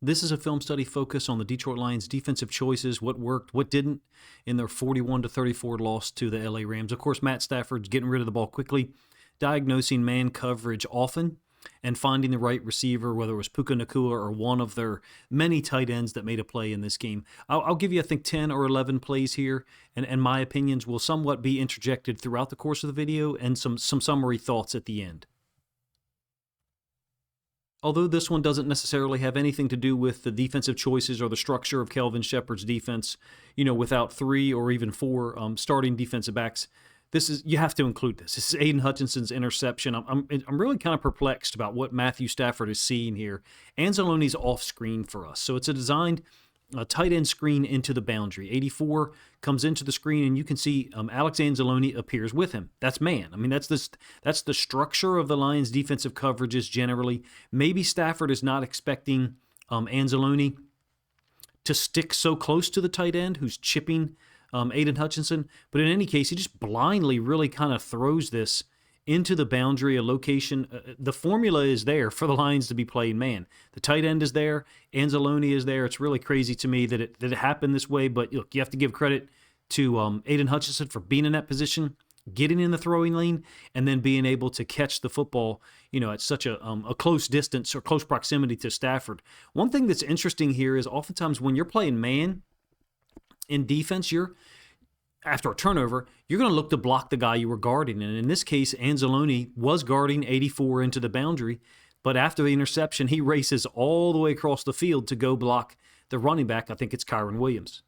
This is a film study focused on the Detroit Lions' defensive choices, what worked, what didn't, in their 41-34 loss to the LA Rams. Of course, Matt Stafford's getting rid of the ball quickly, diagnosing man coverage often, and finding the right receiver, whether it was Puka Nacua or one of their many tight ends that made a play in this game. I'll give you, I think, 10 or 11 plays here, and my opinions will somewhat be interjected throughout the course of the video, and some summary thoughts at the end. Although this one doesn't necessarily have anything to do with the defensive choices or the structure of Kelvin Sheppard's defense, without 3 or even 4 starting defensive backs, you have to include this. This is Aiden Hutchinson's interception. I'm really kind of perplexed about what Matthew Stafford is seeing here. Anzalone's off screen for us, so it's a designed tight end screen into the boundary. 84 comes into the screen, and you can see Alex Anzalone appears with him. That's man. I mean, that's the structure of the Lions' defensive coverages generally. Maybe Stafford is not expecting Anzalone to stick so close to the tight end who's chipping Aiden Hutchinson, but in any case, he just blindly really kind of throws this into the boundary, a location. The formula is there for the Lions to be playing man. The tight end is there. Anzalone is there. It's really crazy to me that it happened this way, but look, you have to give credit to Aiden Hutchinson for being in that position, getting in the throwing lane, and then being able to catch the football, at such a close distance or close proximity to Stafford. One thing that's interesting here is oftentimes when you're playing man in defense, after a turnover, you're going to look to block the guy you were guarding. And in this case, Anzalone was guarding 84 into the boundary, but after the interception, he races all the way across the field to go block the running back. I think it's Kyren Williams.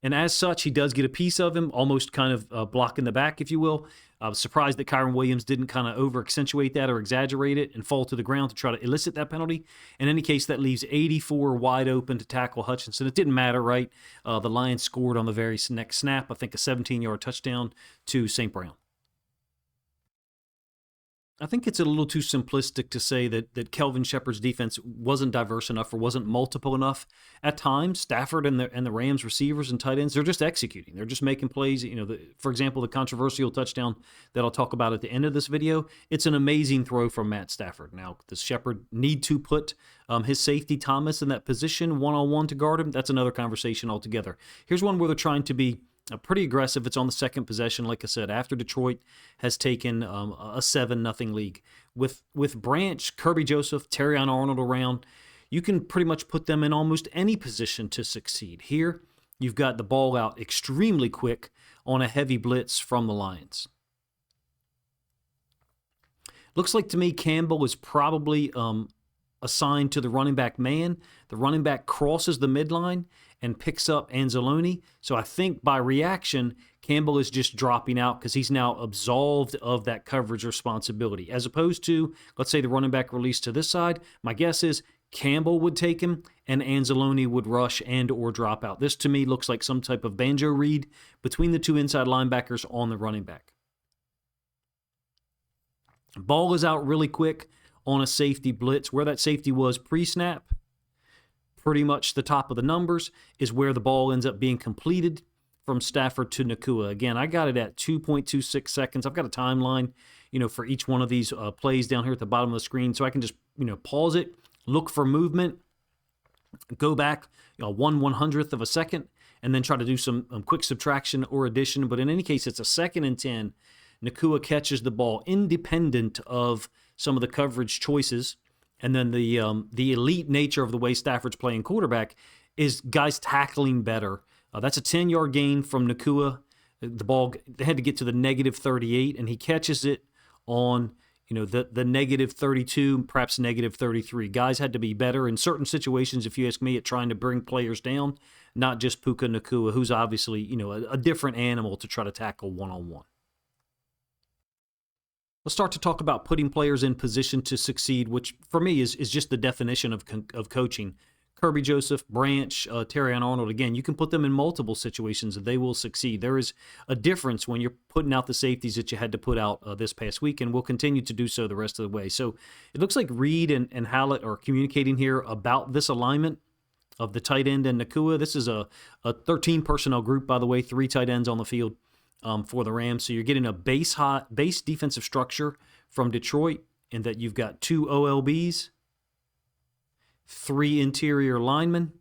And as such, he does get a piece of him, almost kind of blocking the back, if you will. I was surprised that Kyren Williams didn't kind of over-accentuate that or exaggerate it and fall to the ground to try to elicit that penalty. In any case, that leaves 84 wide open to tackle Hutchinson. It didn't matter, right? The Lions scored on the very next snap, I think a 17-yard touchdown to St. Brown. I think it's a little too simplistic to say that Kelvin Sheppard's defense wasn't diverse enough or wasn't multiple enough. At times, Stafford and the Rams receivers and tight ends, they're just executing. They're just making plays. For example, the controversial touchdown that I'll talk about at the end of this video, it's an amazing throw from Matt Stafford. Now, does Sheppard need to put his safety Thomas in that position one-on-one to guard him? That's another conversation altogether. Here's one where they're trying to be pretty aggressive. It's on the second possession, like I said, after Detroit has taken a 7-0 lead. With Branch, Kirby Joseph, Terrion Arnold around, you can pretty much put them in almost any position to succeed. Here, you've got the ball out extremely quick on a heavy blitz from the Lions. Looks like to me Campbell is probably assigned to the running back man. The running back crosses the midline and picks up Anzalone. So I think by reaction, Campbell is just dropping out because he's now absolved of that coverage responsibility. As opposed to, let's say the running back released to this side, my guess is Campbell would take him and Anzalone would rush and or drop out. This to me looks like some type of banjo read between the two inside linebackers on the running back. Ball is out really quick on a safety blitz. Where that safety was pre-snap, pretty much the top of the numbers, is where the ball ends up being completed from Stafford to Nacua. Again, I got it at 2.26 seconds. I've got a timeline, for each one of these plays down here at the bottom of the screen, so I can just, pause it, look for movement, go back 1/100th of a second, and then try to do some quick subtraction or addition. But in any case, it's a 2nd and 10. Nacua catches the ball independent of some of the coverage choices. And then the elite nature of the way Stafford's playing quarterback is guys tackling better. That's a 10-yard gain from Nacua. The ball, they had to get to the -38, and he catches it on the -32, perhaps -33. Guys had to be better in certain situations, if you ask me, at trying to bring players down, not just Puka Nacua, who's obviously a different animal to try to tackle one-on-one. Let's start to talk about putting players in position to succeed, which for me is just the definition of coaching. Kirby Joseph, Branch, Terrion Arnold, again, you can put them in multiple situations and they will succeed. There is a difference when you're putting out the safeties that you had to put out this past week, and we'll continue to do so the rest of the way. So it looks like Reed and Hallett are communicating here about this alignment of the tight end and Nacua. This is a 13 personnel group, by the way, 3 tight ends on the field for the Rams. So you're getting a base defensive structure from Detroit in that you've got 2 OLBs. 3 interior linemen,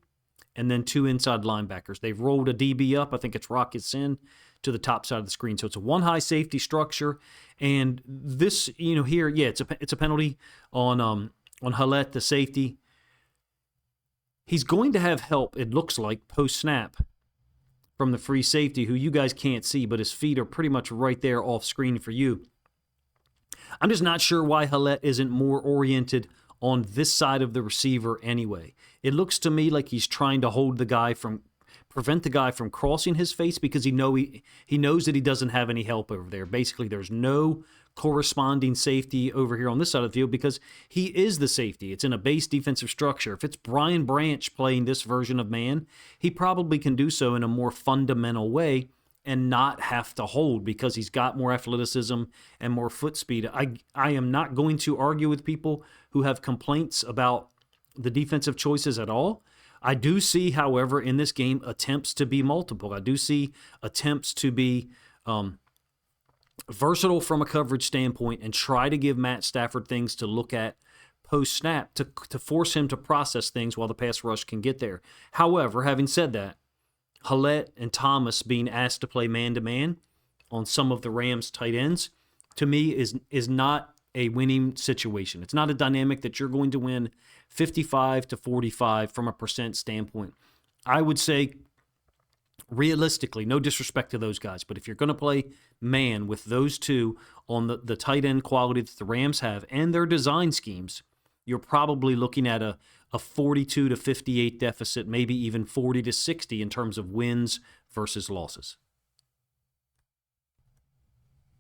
and then 2 inside linebackers. They've rolled a DB up. I think it's Hutchinson to the top side of the screen. So it's a 1 high safety structure. And this, here, yeah, it's a penalty on Hallett, the safety. He's going to have help, it looks like, post-snap from the free safety, who you guys can't see, but his feet are pretty much right there off screen for you. I'm just not sure why Hallett isn't more oriented on this side of the receiver anyway. It looks to me like he's trying to prevent the guy from crossing his face, because he knows that he doesn't have any help over there. Basically, there's no corresponding safety over here on this side of the field because he is the safety. It's in a base defensive structure. If it's Brian Branch playing this version of man, he probably can do so in a more fundamental way and not have to hold because he's got more athleticism and more foot speed. I am not going to argue with people who have complaints about the defensive choices at all. I do see, however, in this game, attempts to be multiple. I do see attempts to be versatile from a coverage standpoint and try to give Matt Stafford things to look at post-snap to force him to process things while the pass rush can get there. However, having said that, Hallett and Thomas being asked to play man-to-man on some of the Rams' tight ends, to me, is not a winning situation. It's not a dynamic that you're going to win 55 to 45 from a percent standpoint. I would say, realistically, no disrespect to those guys, but if you're going to play man with those two on the tight end quality that the Rams have and their design schemes, you're probably looking at a 42 to 58 deficit, maybe even 40 to 60 in terms of wins versus losses.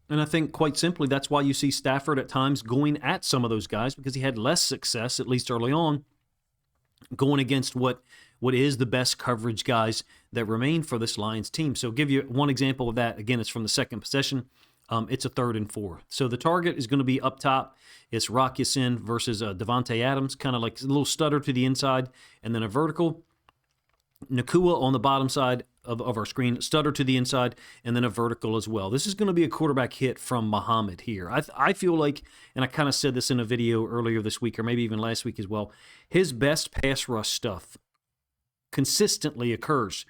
And I think, quite simply, that's why you see Stafford at times going at some of those guys, because he had less success, at least early on, going against what is the best coverage guys that remain for this Lions team. So I'll give you one example of that. Again, it's from the second possession. It's a 3rd and 4. So the target is going to be up top. It's Hutchinson versus Devontae Adams, kind of like a little stutter to the inside, and then a vertical. Nakua on the bottom side of our screen, stutter to the inside, and then a vertical as well. This is going to be a quarterback hit from Muhammad here. I feel like, and I kind of said this in a video earlier this week, or maybe even last week as well, his best pass rush stuff consistently occurs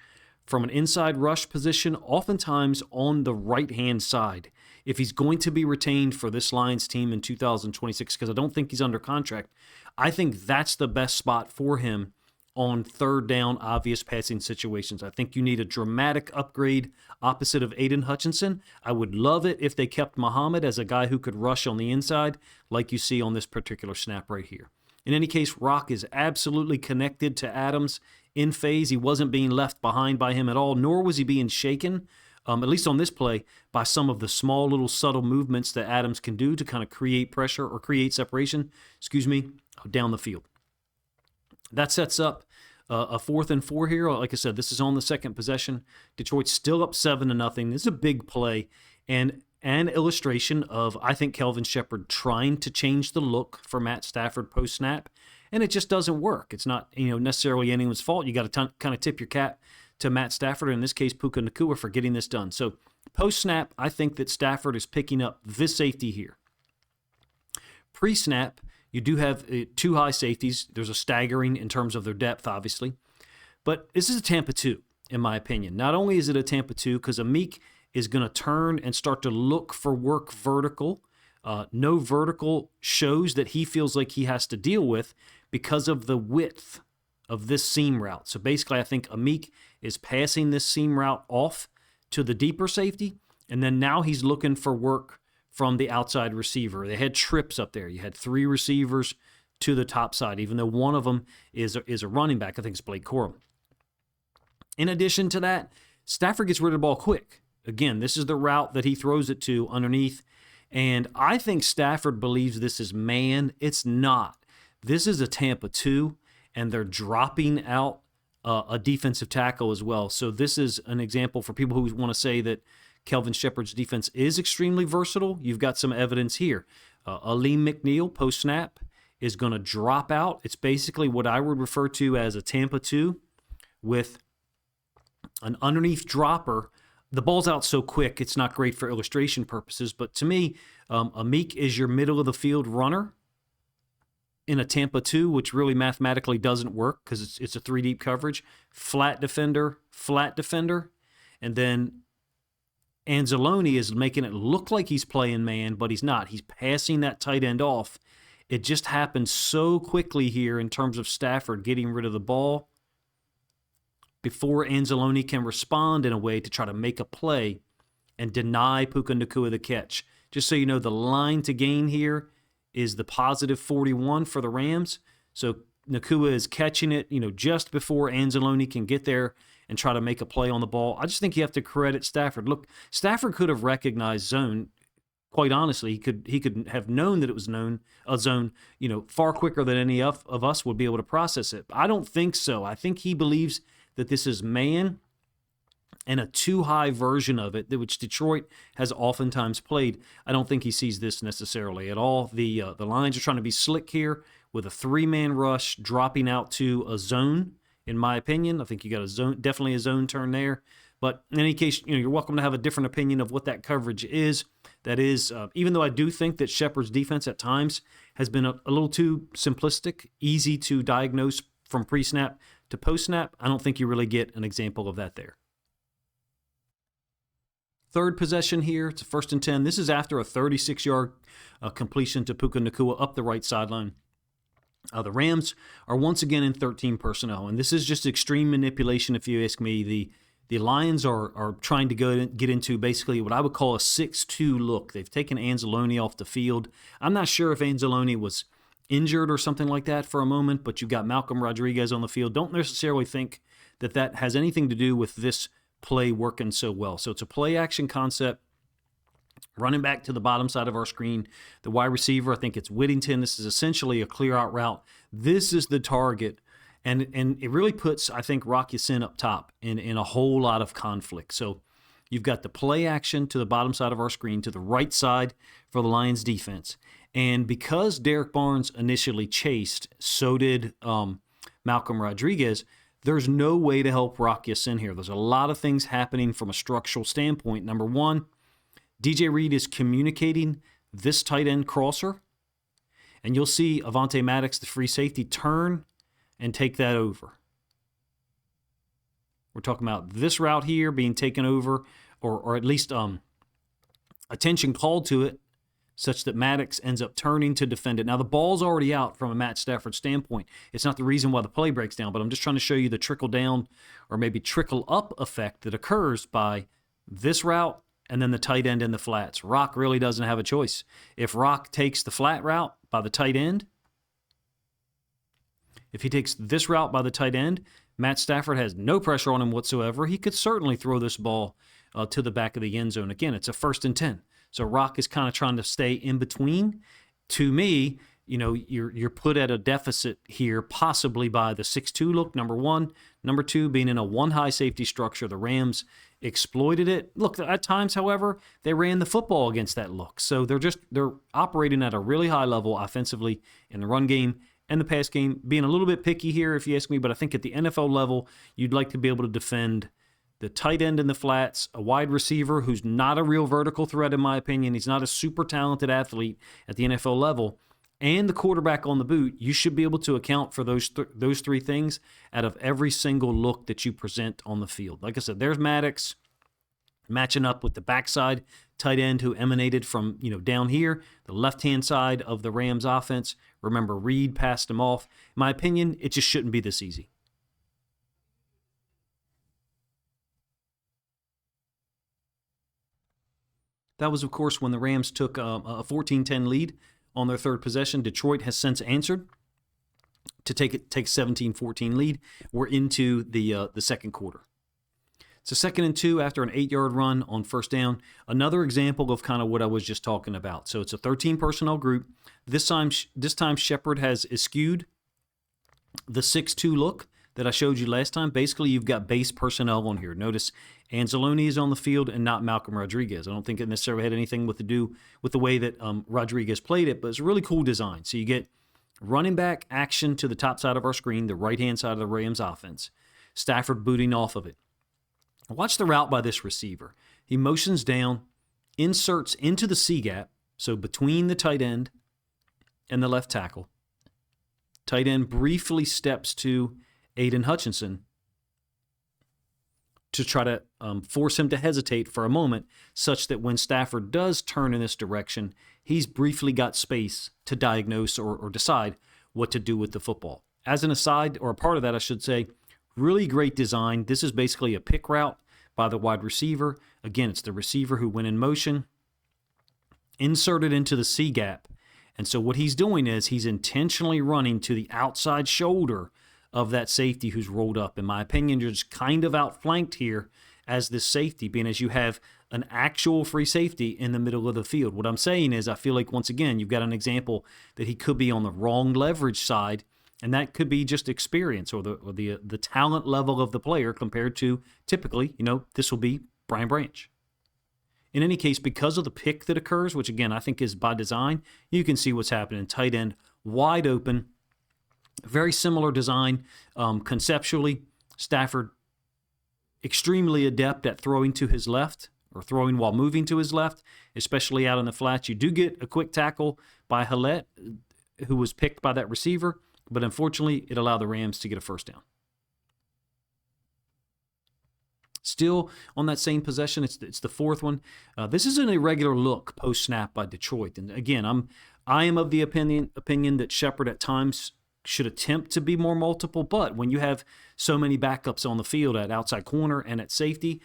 from an inside rush position, oftentimes on the right-hand side. If he's going to be retained for this Lions team in 2026, because I don't think he's under contract, I think that's the best spot for him on 3rd down, obvious passing situations. I think you need a dramatic upgrade opposite of Aiden Hutchinson. I would love it if they kept Muhammad as a guy who could rush on the inside, like you see on this particular snap right here. In any case, Rock is absolutely connected to Adams in phase. He wasn't being left behind by him at all, nor was he being shaken, at least on this play, by some of the small little subtle movements that Adams can do to kind of create pressure or create separation, down the field. That sets up a 4th and 4 here. Like I said, this is on the second possession. Detroit's still up 7-0. This is a big play and an illustration of, I think, Kelvin Sheppard trying to change the look for Matt Stafford post-snap, and it just doesn't work. It's not necessarily anyone's fault. You got to kind of tip your cap to Matt Stafford, in this case Puka Nacua, for getting this done. So post-snap, I think that Stafford is picking up this safety here. Pre-snap, you do have 2 high safeties. There's a staggering in terms of their depth, obviously. But this is a Tampa 2, in my opinion. Not only is it a Tampa 2, because Amik is going to turn and start to look for work vertical. No vertical shows that he feels like he has to deal with because of the width of this seam route. So basically, I think Amik is passing this seam route off to the deeper safety, and then now he's looking for work from the outside receiver. They had trips up there. You had 3 receivers to the top side, even though one of them is a running back. I think it's Blake Corum. In addition to that, Stafford gets rid of the ball quick. Again, this is the route that he throws it to underneath, and I think Stafford believes this is man. It's not. This is a Tampa 2, and they're dropping out a defensive tackle as well. So this is an example for people who want to say that Kelvin Sheppard's defense is extremely versatile. You've got some evidence here. Aleem McNeil, post-snap, is going to drop out. It's basically what I would refer to as a Tampa 2 with an underneath dropper. The ball's out so quick, it's not great for illustration purposes, but to me, Amik is your middle-of-the-field runner, in a Tampa 2, which really mathematically doesn't work because it's a 3-deep coverage. Flat defender, and then Anzalone is making it look like he's playing man, but he's not. He's passing that tight end off. It just happened so quickly here in terms of Stafford getting rid of the ball before Anzalone can respond in a way to try to make a play and deny Puka Nacua the catch. Just so you know, the line to gain here is the positive 41 for the Rams. So Nacua is catching it, just before Anzalone can get there and try to make a play on the ball. I just think you have to credit Stafford. Look, Stafford could have recognized zone. Quite honestly, he could have known that it was a zone, far quicker than any of us would be able to process it. I don't think so. I think he believes that this is man and a too high version of it, which Detroit has oftentimes played. I don't think he sees this necessarily at all. The Lions are trying to be slick here with a 3-man rush dropping out to a zone. In my opinion, I think you got definitely a zone turn there. But in any case, you're welcome to have a different opinion of what that coverage is. That is, even though I do think that Sheppard's defense at times has been a little too simplistic, easy to diagnose from pre-snap to post-snap, I don't think you really get an example of that there. Third possession here, it's a 1st and 10. This is after a 36-yard completion to Puka Nacua up the right sideline. The Rams are once again in 13 personnel, and this is just extreme manipulation if you ask me. The Lions are trying to get into basically what I would call a 6-2 look. They've taken Anzalone off the field. I'm not sure if Anzalone was injured or something like that for a moment, but you've got Malcolm Rodriguez on the field. Don't necessarily think that has anything to do with this play working so well. So it's a play action concept. Running back to the bottom side of our screen, the wide receiver, I think it's Whittington. This is essentially a clear-out route. This is the target, and it really puts, I think, Rock Ya-Sin up top in a whole lot of conflict. So you've got the play action to the bottom side of our screen, to the right side for the Lions defense. And because Derek Barnes initially chased, so did Malcolm Rodriguez, there's no way to help Rock Ya-Sin here. There's a lot of things happening from a structural standpoint. Number one, DJ Reed is communicating this tight end crosser, and you'll see Avonte Maddox, the free safety, turn and take that over. We're talking about this route here being taken over, or at least attention called to it, such that Maddox ends up turning to defend it. Now, the ball's already out from a Matt Stafford standpoint. It's not the reason why the play breaks down, but I'm just trying to show you the trickle-down or maybe trickle-up effect that occurs by this route and then the tight end in the flats. Rock really doesn't have a choice. If Rock takes the flat route by the tight end, if he takes this route by the tight end, Matt Stafford has no pressure on him whatsoever. He could certainly throw this ball to the back of the end zone. Again, it's a 1st and 10. So Rock is kind of trying to stay in between. To me, you're put at a deficit here, possibly by the 6-2 look, number one. Number two, being in a one-high safety structure. The Rams exploited it. Look, at times, however, they ran the football against that look. So they're operating at a really high level offensively in the run game and the pass game. Being a little bit picky here, if you ask me, but I think at the NFL level, you'd like to be able to defend the tight end in the flats, a wide receiver who's not a real vertical threat, in my opinion. He's not a super talented athlete at the NFL level, and the quarterback on the boot. You should be able to account for those three things out of every single look that you present on the field. Like I said, there's Maddox matching up with the backside tight end who emanated from down here, the left-hand side of the Rams offense. Remember, Reed passed him off. In my opinion, it just shouldn't be this easy. That was, of course, when the Rams took a 14-10 lead on their third possession. Detroit has since answered to take 17-14 lead. We're into the second quarter. It's a 2nd and 2 after an 8-yard run on first down. Another example of kind of what I was just talking about. So it's a 13 personnel group. This time Sheppard has eschewed the 6-2 look that I showed you last time. Basically, you've got base personnel on here. Notice Anzalone is on the field and not Malcolm Rodriguez. I don't think it necessarily had anything to do with the way that Rodriguez played it, but it's a really cool design. So you get running back action to the top side of our screen, the right-hand side of the Rams offense. Stafford booting off of it. Watch the route by this receiver. He motions down, inserts into the C-gap, so between the tight end and the left tackle, Tight end briefly steps to Aiden Hutchinson to try to force him to hesitate for a moment, such that when Stafford does turn in this direction, he's briefly got space to diagnose or decide what to do with the football. As an aside, or a part of that, I should say, really great design. This is basically a pick route by the wide receiver. Again, it's the receiver who went in motion, inserted into the C gap. And so what he's doing is he's intentionally running to the outside shoulder of that safety who's rolled up. In my opinion, you're just kind of outflanked here as this safety, being as you have an actual free safety in the middle of the field. What I'm saying is I feel like, once again, you've got an example that he could be on the wrong leverage side, and that could be just experience or the talent level of the player compared to typically, this will be Brian Branch. In any case, because of the pick that occurs, which again I think is by design, you can see what's happening. Tight end wide open. Very similar design conceptually. Stafford extremely adept at throwing to his left or throwing while moving to his left, especially out in the flats. You do get a quick tackle by Hallett, who was picked by that receiver, but unfortunately it allowed the Rams to get a first down. Still on that same possession, it's the fourth one. This is an irregular look post-snap by Detroit. And again, I am of the opinion that Sheppard at times should attempt to be more multiple, but when you have so many backups on the field at outside corner and at safety,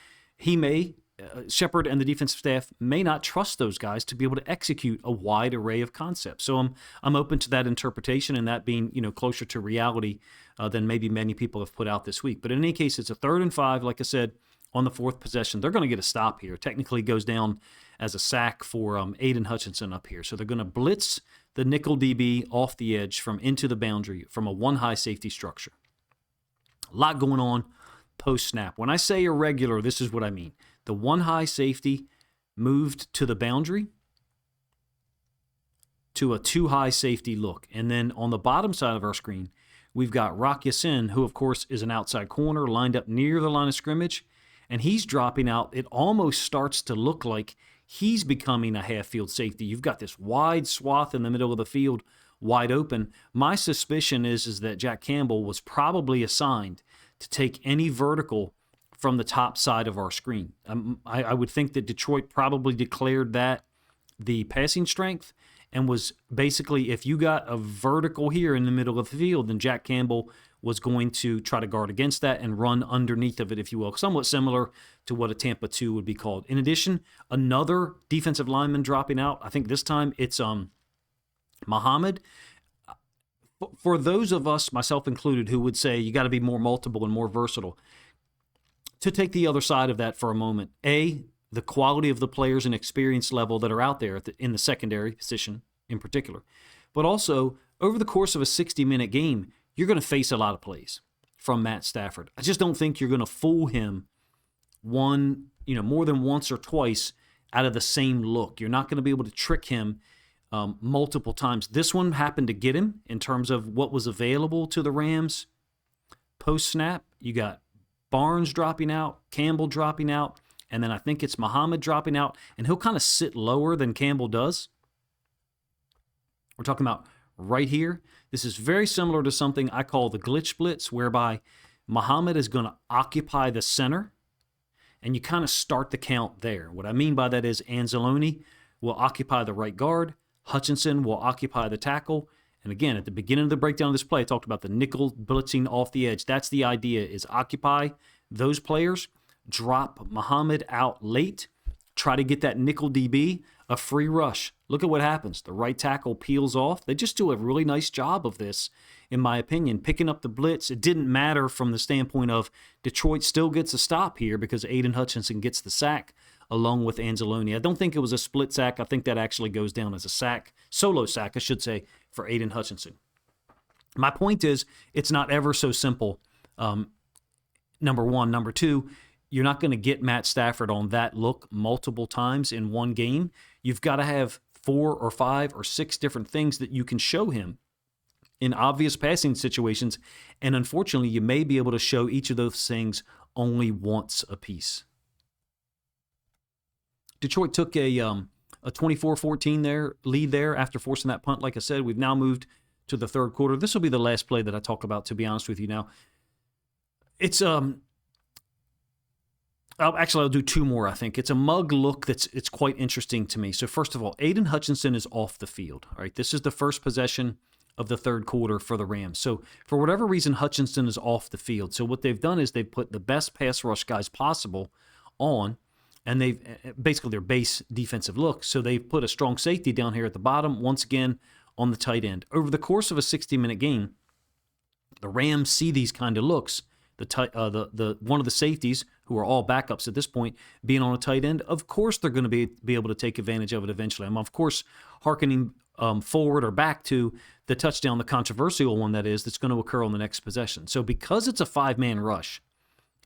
Sheppard and the defensive staff may not trust those guys to be able to execute a wide array of concepts. So I'm open to that interpretation and that being closer to reality than maybe many people have put out this week. But in any case, it's a 3rd and 5, like I said, on the fourth possession. They're going to get a stop here. Technically goes down as a sack for Aiden Hutchinson up here. So they're going to blitz the nickel DB off the edge from into the boundary from a one-high safety structure. A lot going on post-snap. When I say irregular, this is what I mean. The one-high safety moved to the boundary to a two-high safety look. And then on the bottom side of our screen, we've got Rock Ya-Sin, who, of course, is an outside corner lined up near the line of scrimmage, and he's dropping out. It almost starts to look like he's becoming a half-field safety. You've got this wide swath in the middle of the field wide open. My suspicion is that Jack Campbell was probably assigned to take any vertical from the top side of our screen. I would think that Detroit probably declared that the passing strength and was basically, if you got a vertical here in the middle of the field, then Jack Campbell was going to try to guard against that and run underneath of it, if you will, somewhat similar to what a Tampa 2 would be called. In addition, another defensive lineman dropping out. I think this time it's Muhammad. For those of us, myself included, who would say you got to be more multiple and more versatile, to take the other side of that for a moment, the quality of the players and experience level that are out there in the secondary position in particular, but also over the course of a 60-minute game, you're going to face a lot of plays from Matt Stafford. I just don't think you're going to fool him more than once or twice out of the same look. You're not going to be able to trick him multiple times. This one happened to get him in terms of what was available to the Rams post-snap. You got Barnes dropping out, Campbell dropping out, and then I think it's Muhammad dropping out, and he'll kind of sit lower than Campbell does. We're talking about right here. This is very similar to something I call the glitch blitz, whereby Muhammad is going to occupy the center, and you kind of start the count there. What I mean by that is Anzalone will occupy the right guard, Hutchinson will occupy the tackle, and again, at the beginning of the breakdown of this play, I talked about the nickel blitzing off the edge. That's the idea, is occupy those players, drop Muhammad out late, try to get that nickel DB a free rush. Look at what happens. The right tackle peels off. They just do a really nice job of this, in my opinion, picking up the blitz. It didn't matter from the standpoint of Detroit still gets a stop here because Aiden Hutchinson gets the sack along with Anzalone. I don't think it was a split sack. I think that actually goes down as a sack, solo sack, I should say, for Aiden Hutchinson. My point is, it's not ever so simple, number one. Number two, you're not going to get Matt Stafford on that look multiple times in one game. You've got to have 4 or 5 or 6 different things that you can show him in obvious passing situations, and unfortunately, you may be able to show each of those things only once a piece. Detroit took a 24-14 lead there after forcing that punt. Like I said, we've now moved to the third quarter. This will be the last play that I talk about, to be honest with you now. It's I'll do two more, I think. It's a mug look it's quite interesting to me. So first of all, Aiden Hutchinson is off the field. All right, this is the first possession of the third quarter for the Rams. So for whatever reason, Hutchinson is off the field. So what they've done is they've put the best pass rush guys possible on, and they've basically their base defensive look. So they've put a strong safety down here at the bottom, once again on the tight end. Over the course of a 60-minute game, the Rams see these kind of looks. The one of the safeties, who are all backups at this point, being on a tight end, of course they're going to be able to take advantage of it eventually. I'm, of course, hearkening forward or back to the touchdown, the controversial one that's going to occur on the next possession. So because it's a five-man rush,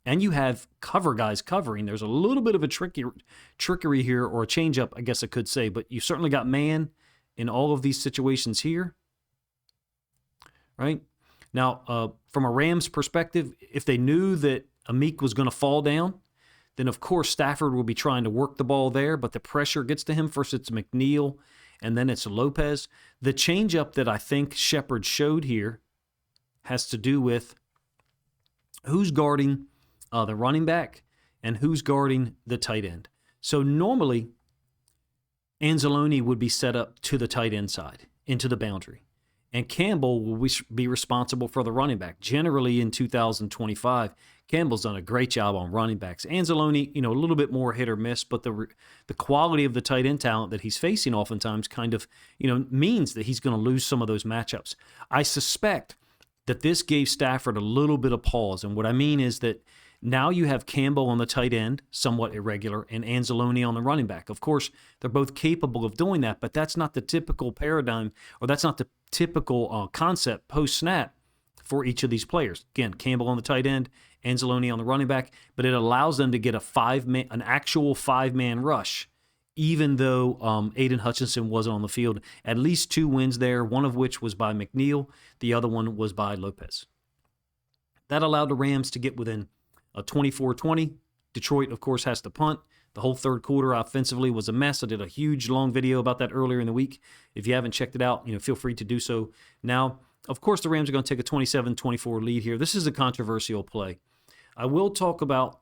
and you have cover guys covering, there's a little bit of a trickery here, or a change-up, I guess I could say, but you certainly got man in all of these situations here, right? Now, from a Rams perspective, if they knew that Amik was going to fall down, then of course Stafford will be trying to work the ball there, but the pressure gets to him. First it's McNeil, and then it's Lopez. The changeup that I think Sheppard showed here has to do with who's guarding the running back and who's guarding the tight end. So normally, Anzalone would be set up to the tight end side, into the boundary. And Campbell will be responsible for the running back. Generally in 2025, Campbell's done a great job on running backs. Anzalone, a little bit more hit or miss, but the quality of the tight end talent that he's facing oftentimes kind of, means that he's going to lose some of those matchups. I suspect that this gave Stafford a little bit of pause. And what I mean is that now you have Campbell on the tight end, somewhat irregular, and Anzalone on the running back. Of course, they're both capable of doing that, but that's not the typical paradigm, or that's not the typical concept post-snap for each of these players. Again, Campbell on the tight end, Anzalone on the running back, but it allows them to get an actual five-man rush, even though Aiden Hutchinson wasn't on the field. At least two wins there, one of which was by McNeil, the other one was by Lopez. That allowed the Rams to get within 24-20. Detroit, of course, has to punt. The whole third quarter offensively was a mess. I did a huge, long video about that earlier in the week. If you haven't checked it out, feel free to do so now. Of course, the Rams are going to take a 27-24 lead here. This is a controversial play. I will talk about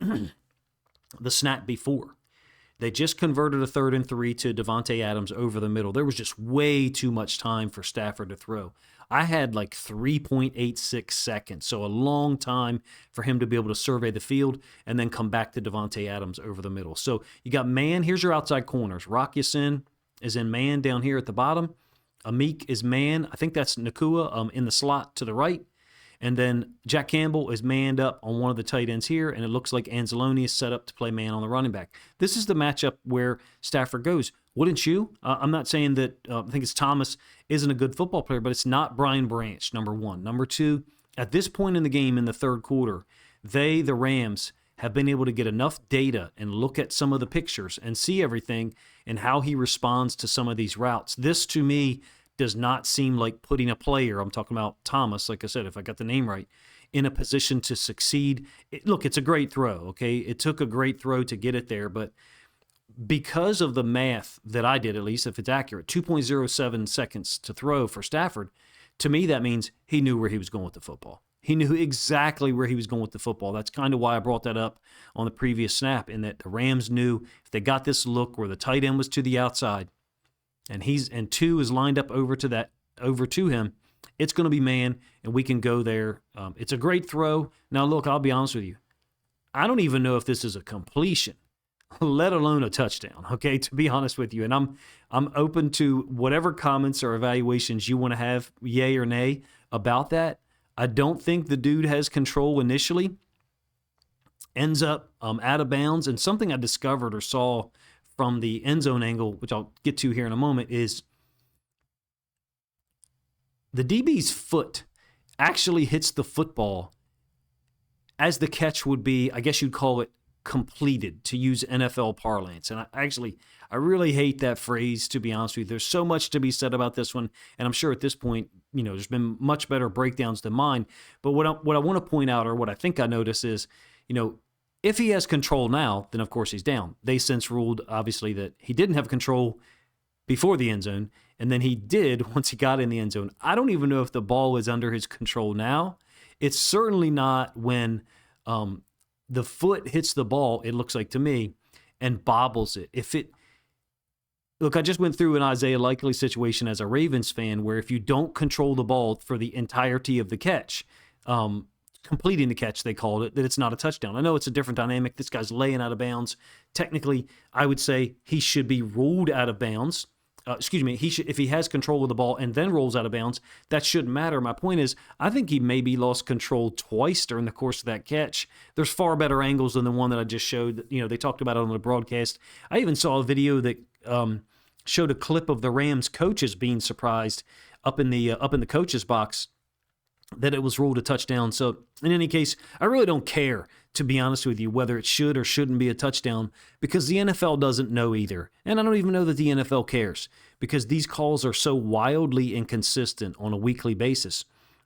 the snap before. They just converted a 3rd and 3 to Davante Adams over the middle. There was just way too much time for Stafford to throw. I had like 3.86 seconds, so a long time for him to be able to survey the field and then come back to Davante Adams over the middle. So you got man. Here's your outside corners. Rock Ya-Sin is in man down here at the bottom. Amik is man. I think that's Nakua in the slot to the right. And then Jack Campbell is manned up on one of the tight ends here, and it looks like Anzalone is set up to play man on the running back. This is the matchup where Stafford goes. Wouldn't you? I'm not saying that I think it's Thomas isn't a good football player, but it's not Brian Branch, number one. Number two, at this point in the game in the third quarter, the Rams, have been able to get enough data and look at some of the pictures and see everything and how he responds to some of these routes. This, to me, does not seem like putting a player, I'm talking about Thomas, like I said, if I got the name right, in a position to succeed. Look, it's a great throw, okay? It took a great throw to get it there, but because of the math that I did, at least, if it's accurate, 2.07 seconds to throw for Stafford, to me that means he knew where he was going with the football. He knew exactly where he was going with the football. That's kind of why I brought that up on the previous snap, in that the Rams knew if they got this look where the tight end was to the outside, and two is lined up over to him, it's going to be man, and we can go there. It's a great throw. Now, look, I'll be honest with you. I don't even know if this is a completion, let alone a touchdown, okay, to be honest with you. And I'm open to whatever comments or evaluations you want to have, yay or nay, about that. I don't think the dude has control initially. Ends up out of bounds. And something I discovered or saw from the end zone angle, which I'll get to here in a moment, is the DB's foot actually hits the football as the catch would be, I guess you'd call it, completed, to use NFL parlance. And I really hate that phrase, to be honest with you. There's so much to be said about this one, and I'm sure at this point, there's been much better breakdowns than mine. But what I want to point out, or what I think I notice is, if he has control now, then of course he's down. They since ruled, obviously, that he didn't have control before the end zone, And then he did once he got in the end zone. I don't even know if the ball is under his control now. It's certainly not when the foot hits the ball, it looks like to me, and bobbles it. Look, I just went through an Isaiah Likely situation as a Ravens fan where if you don't control the ball for the entirety of the catch, completing the catch, they called it, that it's not a touchdown. I know it's a different dynamic. This guy's laying out of bounds. Technically, I would say he should be ruled out of bounds. If he has control of the ball and then rolls out of bounds, that shouldn't matter. My point is, I think he maybe lost control twice during the course of that catch. There's far better angles than the one that I just showed. They talked about it on the broadcast. I even saw a video that showed a clip of the Rams coaches being surprised up in the coaches box that it was ruled a touchdown. So in any case, I really don't care, to be honest with you, whether it should or shouldn't be a touchdown, because the NFL doesn't know either. And I don't even know that the NFL cares, because these calls are so wildly inconsistent on a weekly basis.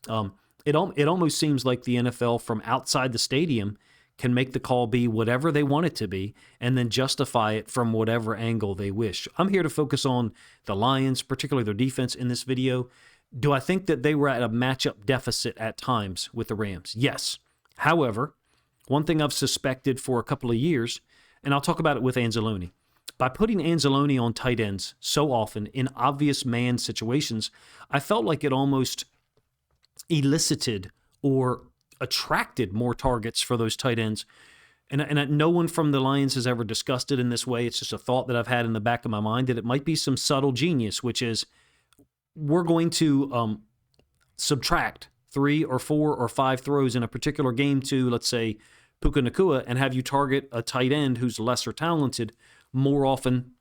It almost seems like the NFL from outside the stadium can make the call be whatever they want it to be and then justify it from whatever angle they wish. I'm here to focus on the Lions, particularly their defense in this video. Do I think that they were at a matchup deficit at times with the Rams? Yes. However, one thing I've suspected for a couple of years, and I'll talk about it with Anzalone, by putting Anzalone on tight ends so often in obvious man situations, I felt like it almost elicited or attracted more targets for those tight ends. And no one from the Lions has ever discussed it in this way. It's just a thought that I've had in the back of my mind that it might be some subtle genius, which is we're going to subtract 3 or 4 or 5 throws in a particular game to, let's say, Puka Nacua, and have you target a tight end who's lesser talented more often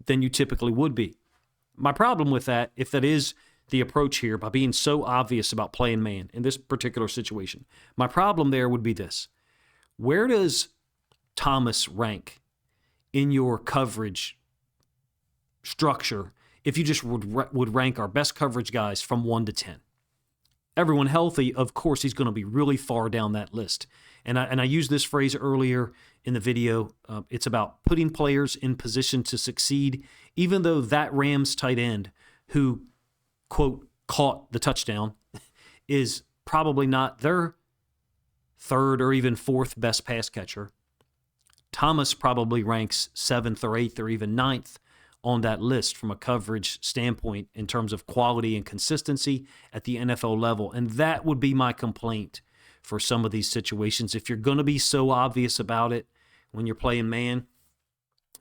than you typically would be. My problem with that, if that is the approach here, by being so obvious about playing man in this particular situation, my problem there would be this. Where does Thomas rank in your coverage structure if you just would rank our best coverage guys from 1 to 10? Everyone healthy, of course, he's going to be really far down that list. And I used this phrase earlier in the video. It's about putting players in position to succeed, even though that Rams tight end who, quote, caught the touchdown is probably not their 3rd or even 4th best pass catcher. Thomas probably ranks 7th or 8th or even 9th on that list from a coverage standpoint in terms of quality and consistency at the NFL level. And that would be my complaint for some of these situations. If you're going to be so obvious about it when you're playing man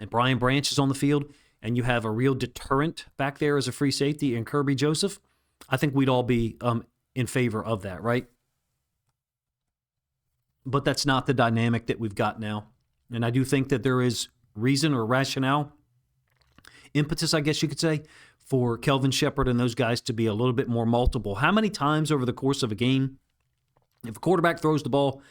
and Brian Branch is on the field and you have a real deterrent back there as a free safety in Kirby Joseph, I think we'd all be in favor of that, right? But that's not the dynamic that we've got now. And I do think that there is reason or rationale, impetus, I guess you could say, for Kelvin Sheppard and those guys to be a little bit more multiple. How many times over the course of a game, if a quarterback throws the ball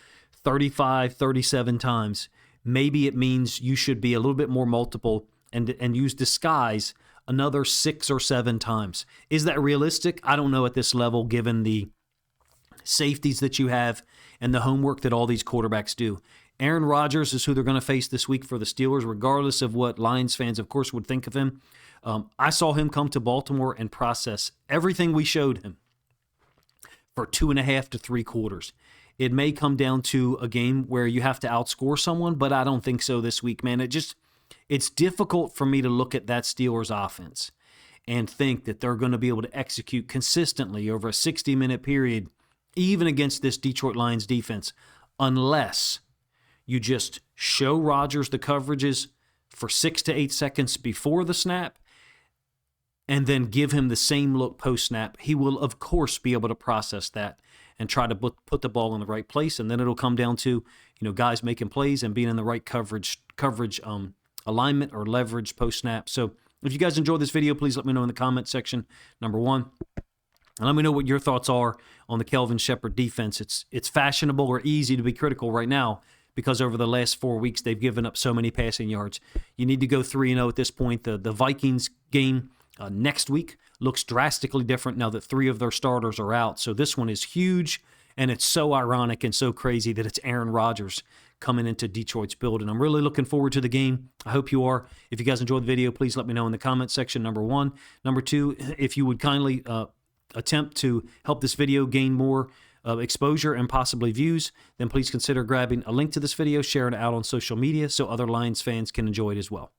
35, 37 times, maybe it means you should be a little bit more multiple and use disguise another 6 or 7 times. Is that realistic? I don't know at this level, given the safeties that you have and the homework that all these quarterbacks do. Aaron Rodgers is who they're going to face this week for the Steelers, regardless of what Lions fans, of course, would think of him. I saw him come to Baltimore and process everything we showed him for 2.5 to 3 quarters. It may come down to a game where you have to outscore someone, but I don't think so this week, man. It's difficult for me to look at that Steelers offense and think that they're going to be able to execute consistently over a 60-minute period, even against this Detroit Lions defense, unless you just show Rodgers the coverages for 6 to 8 seconds before the snap and then give him the same look post-snap. He will, of course, be able to process that and try to put the ball in the right place, and then it'll come down to guys making plays and being in the right coverage alignment or leverage post-snap. So if you guys enjoyed this video, please let me know in the comment section, number 1. And let me know what your thoughts are on the Kelvin Sheppard defense. It's fashionable or easy to be critical right now because over the last 4 weeks, they've given up so many passing yards. You need to go 3-0 at this point. The Vikings game next week looks drastically different now that 3 of their starters are out. So this one is huge, and it's so ironic and so crazy that it's Aaron Rodgers coming into Detroit's build. And I'm really looking forward to the game. I hope you are. If you guys enjoyed the video, please let me know in the comments section, number one. Number two, if you would kindly attempt to help this video gain more exposure and possibly views, then please consider grabbing a link to this video, sharing it out on social media so other Lions fans can enjoy it as well.